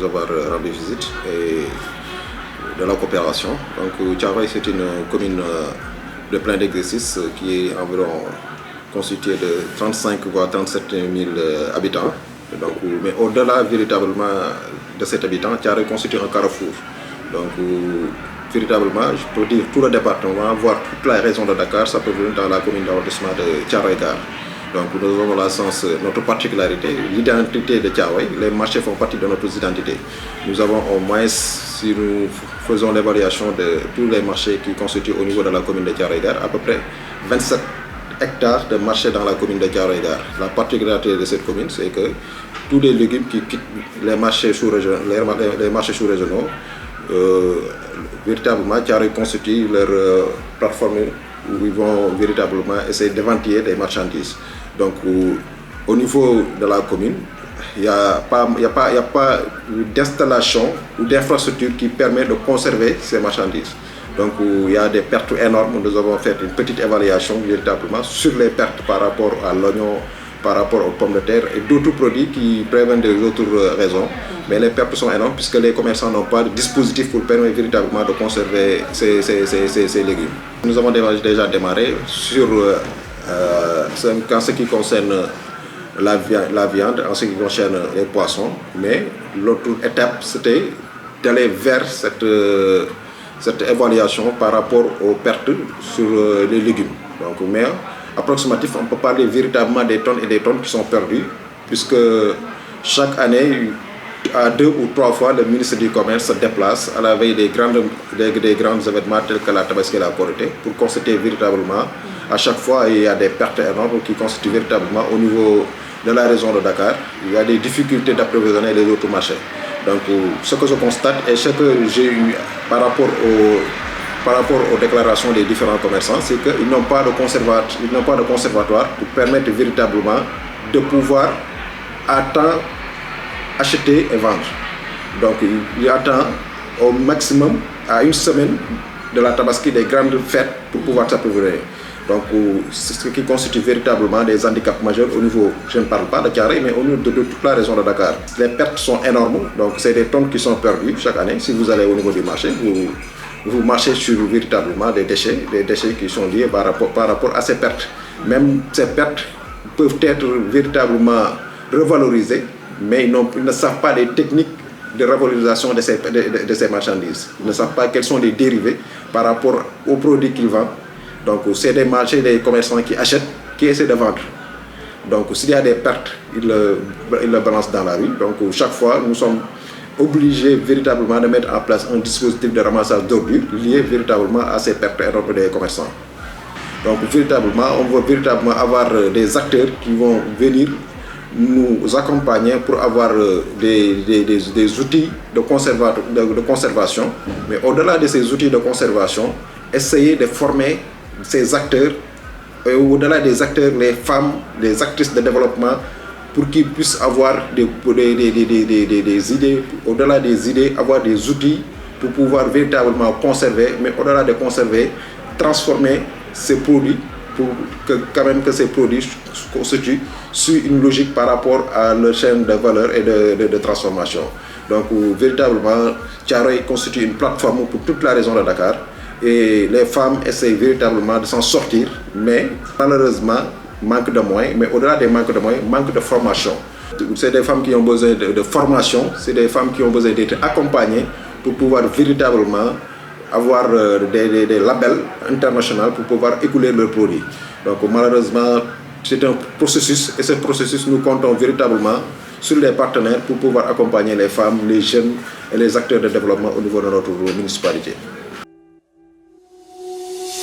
avoir rendu visite et de la coopération. Donc Thiaroye, c'est une commune de plein d'exercice qui est environ constituée de 35 voire 37 000 habitants. Donc, mais au-delà véritablement de cet habitant, Thiaroye constitue un carrefour. Donc véritablement, je peux dire tout le département, voire toute la région de Dakar, ça peut venir dans la commune d'arrondissement de Thiaroye-Gare. Donc nous avons la sens, notre particularité, l'identité de Thiaroye, les marchés font partie de notre identité. Nous avons au moins, si nous faisons l'évaluation de tous les marchés qui constituent au niveau de la commune de Thiaroye-Gare, à peu près 27 hectares de marchés dans la commune de Thiaroye-Gare. La particularité de cette commune, c'est que tous les légumes qui quittent les marchés sous-régionaux, véritablement, Thiaroye constitue leur plateforme où ils vont véritablement essayer d'éventiller des marchandises. Donc, au niveau de la commune, il n'y a pas d'installation ou d'infrastructure qui permet de conserver ces marchandises. Donc, il y a des pertes énormes. Nous avons fait une petite évaluation véritablement sur les pertes par rapport à l'oignon, par rapport aux pommes de terre et d'autres produits qui préviennent des autres raisons. Mais les pertes sont énormes puisque les commerçants n'ont pas de dispositif pour permettre véritablement de conserver ces légumes. Nous avons déjà démarré sur en ce qui concerne la viande, en ce qui concerne les poissons. Mais l'autre étape, c'était d'aller vers cette évaluation par rapport aux pertes sur les légumes. Donc, mais approximatif, on peut parler véritablement des tonnes et des tonnes qui sont perdues, puisque chaque année, à 2 ou 3 fois, le ministre du Commerce se déplace à la veille des grands événements tels que la Tabaski et la Korité pour constater véritablement, à chaque fois, il y a des pertes énormes qui constituent véritablement au niveau de la région de Dakar. Il y a des difficultés d'approvisionner les autres marchés. Donc, ce que je constate et ce que j'ai eu par rapport aux déclarations des différents commerçants, c'est qu'ils n'ont pas de conservatoire pour permettre véritablement de pouvoir à temps acheter et vendre. Donc il y a temps au maximum à une semaine de la Tabaski des grandes fêtes pour pouvoir s'approvisionner. Donc c'est ce qui constitue véritablement des handicaps majeurs au niveau, je ne parle pas de Thiaroye, mais au niveau de toute la région de Dakar. Les pertes sont énormes, donc c'est des tonnes qui sont perdues chaque année. Si vous allez au niveau du marché, vous marchez sur véritablement des déchets qui sont liés par rapport à ces pertes. Même ces pertes peuvent être véritablement revalorisées, mais ils ne savent pas les techniques de revalorisation de ces marchandises. Ils ne savent pas quels sont les dérivés par rapport aux produits qu'ils vendent. Donc c'est des marchés, des commerçants qui achètent, qui essaient de vendre. Donc s'il y a des pertes, ils le balancent dans la rue. Donc chaque fois, nous sommes obligés véritablement de mettre en place un dispositif de ramassage d'ordures lié véritablement à ces pertes énormes des commerçants. Donc véritablement, on veut véritablement avoir des acteurs qui vont venir nous accompagner pour avoir des outils de conservation. Mais au-delà de ces outils de conservation, essayer de former ces acteurs, et au-delà des acteurs, les femmes, les actrices de développement, pour qu'ils puissent avoir des idées, au-delà des idées, avoir des outils pour pouvoir véritablement conserver, mais au-delà de conserver, transformer ces produits pour que ces produits constituent sur une logique par rapport à leur chaîne de valeur et de transformation. Donc véritablement, Thiaroye constitue une plateforme pour toute la région de Dakar et les femmes essayent véritablement de s'en sortir, mais malheureusement, manque de moyens, mais au-delà des manques de moyens, manque de formation. C'est des femmes qui ont besoin de formation, c'est des femmes qui ont besoin d'être accompagnées pour pouvoir véritablement avoir des labels internationaux pour pouvoir écouler leurs produits. Donc malheureusement, c'est un processus et ce processus, nous comptons véritablement sur les partenaires pour pouvoir accompagner les femmes, les jeunes et les acteurs de développement au niveau de notre municipalité.